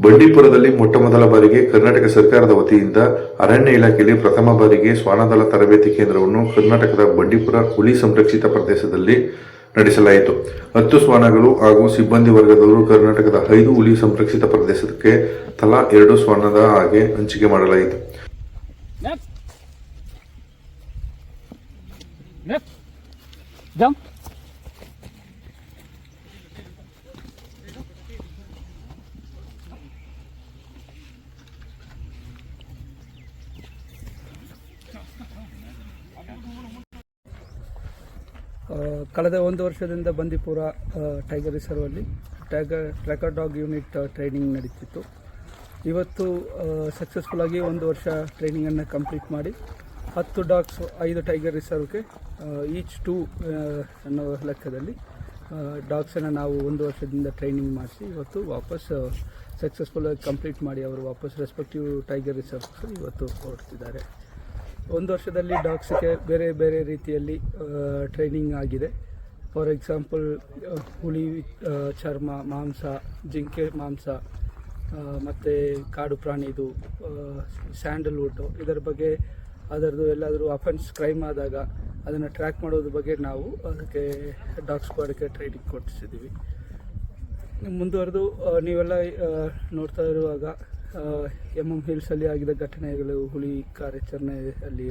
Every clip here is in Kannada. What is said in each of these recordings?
ಬಂಡೀಪುರದಲ್ಲಿ ಮೊಟ್ಟಮೊದಲ ಬಾರಿಗೆ ಕರ್ನಾಟಕ ಸರ್ಕಾರದ ವತಿಯಿಂದ ಅರಣ್ಯ ಇಲಾಖೆಯಲ್ಲಿ ಪ್ರಥಮ ಬಾರಿಗೆ ಶ್ವಾನದಳ ತರಬೇತಿ ಕೇಂದ್ರವನ್ನು ಕರ್ನಾಟಕದ ಬಂಡೀಪುರ ಹುಲಿ ಸಂರಕ್ಷಿತ ಪ್ರದೇಶದಲ್ಲಿ ನಡೆಸಲಾಯಿತು. 10 ಶ್ವಾನಗಳು ಹಾಗೂ ಸಿಬ್ಬಂದಿ ವರ್ಗದವರು ಕರ್ನಾಟಕದ 5 ಹುಲಿ ಸಂರಕ್ಷಿತ ಪ್ರದೇಶಕ್ಕೆ ತಲಾ 2 ಶ್ವಾನದ ಹಾಗೆ ಹಂಚಿಕೆ ಮಾಡಲಾಯಿತು. ಕಳೆದ 1 ವರ್ಷದಿಂದ ಬಂಡೀಪುರ ಟೈಗರ್ ರಿಸರ್ವಲ್ಲಿ ಟ್ರ್ಯಾಕರ್ ಡಾಗ್ ಯೂನಿಟ್ ಟ್ರೈನಿಂಗ್ ನಡೀತಿತ್ತು. ಇವತ್ತು ಸಕ್ಸಸ್ಫುಲ್ಲಾಗಿ 1 ವರ್ಷ ಟ್ರೈನಿಂಗನ್ನು ಕಂಪ್ಲೀಟ್ ಮಾಡಿ 10 ಡಾಗ್ಸ್ 5 ಟೈಗರ್ ರಿಸರ್ವ್ಗೆ ಈಚ್ 2 ಅನ್ನೋ ಲೆಕ್ಕದಲ್ಲಿ ಡಾಗ್ಸನ್ನು ನಾವು 1 ವರ್ಷದಿಂದ ಟ್ರೈನಿಂಗ್ ಮಾಡಿಸಿ ಇವತ್ತು ವಾಪಸ್ ಸಕ್ಸಸ್ಫುಲ್ಲಾಗಿ ಕಂಪ್ಲೀಟ್ ಮಾಡಿ ಅವರು ವಾಪಸ್ ರೆಸ್ಪೆಕ್ಟಿವ್ ಟೈಗರ್ ರಿಸರ್ವ್ಸ್ ಇವತ್ತು ಹೊರಡ್ತಿದ್ದಾರೆ. 1 ವರ್ಷದಲ್ಲಿ ಡಾಗ್ಸ್ಗೆ ಬೇರೆ ಬೇರೆ ರೀತಿಯಲ್ಲಿ ಟ್ರೈನಿಂಗ್ ಆಗಿದೆ. ಫಾರ್ ಎಕ್ಸಾಂಪಲ್ ಹುಲಿ ಚರ್ಮ, ಮಾಂಸ, ಜಿಂಕೆ ಮಾಂಸ ಮತ್ತು ಕಾಡು ಪ್ರಾಣಿದು ಸ್ಯಾಂಡಲ್ವುಡ್ಡು, ಇದರ ಬಗ್ಗೆ ಅದರದ್ದು ಎಲ್ಲಾದರೂ ಅಫೆನ್ಸ್ ಕ್ರೈಮ್ ಆದಾಗ ಅದನ್ನು ಟ್ರ್ಯಾಕ್ ಮಾಡೋದ್ರ ಬಗ್ಗೆ ನಾವು ಅದಕ್ಕೆ ಡಾಗ್ ಸ್ಕ್ವಾಡ್ಗೆ ಟ್ರೈನಿಂಗ್ ಕೊಡಿಸಿದ್ದೀವಿ. ಮುಂದುವರೆದು ನೀವೆಲ್ಲ ನೋಡ್ತಾ ಇರುವಾಗ MM ಹಿಲ್ಸಲ್ಲಿ ಆಗಿದ್ದ ಘಟನೆಗಳು, ಹುಲಿ ಕಾರ್ಯಾಚರಣೆಯಲ್ಲಿ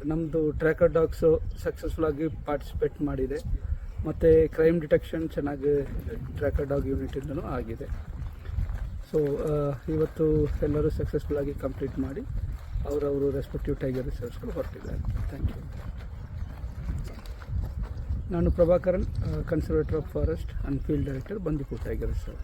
ನಮ್ಮದು ಟ್ರ್ಯಾಕರ್ ಡಾಗ್ಸು ಸಕ್ಸಸ್ಫುಲ್ಲಾಗಿ ಪಾರ್ಟಿಸಿಪೇಟ್ ಮಾಡಿದೆ ಮತ್ತು ಕ್ರೈಮ್ ಡಿಟೆಕ್ಷನ್ ಚೆನ್ನಾಗಿ ಟ್ರ್ಯಾಕರ್ ಡಾಗ್ ಯೂನಿಟಿಂದನೂ ಆಗಿದೆ. ಸೊ ಇವತ್ತು ಎಲ್ಲರೂ ಸಕ್ಸಸ್ಫುಲ್ಲಾಗಿ ಕಂಪ್ಲೀಟ್ ಮಾಡಿ ಅವರವರು ರೆಸ್ಪೆಕ್ಟಿವ್ ಟೈಗರ್ ರಿಸರ್ವ್ಸ್ಗಳು ಹೊರಟಿದ್ದಾರೆ. Thank you. ನಾನು Prabhakaran, conservator of forest and field director, Bandipur tiger reserve.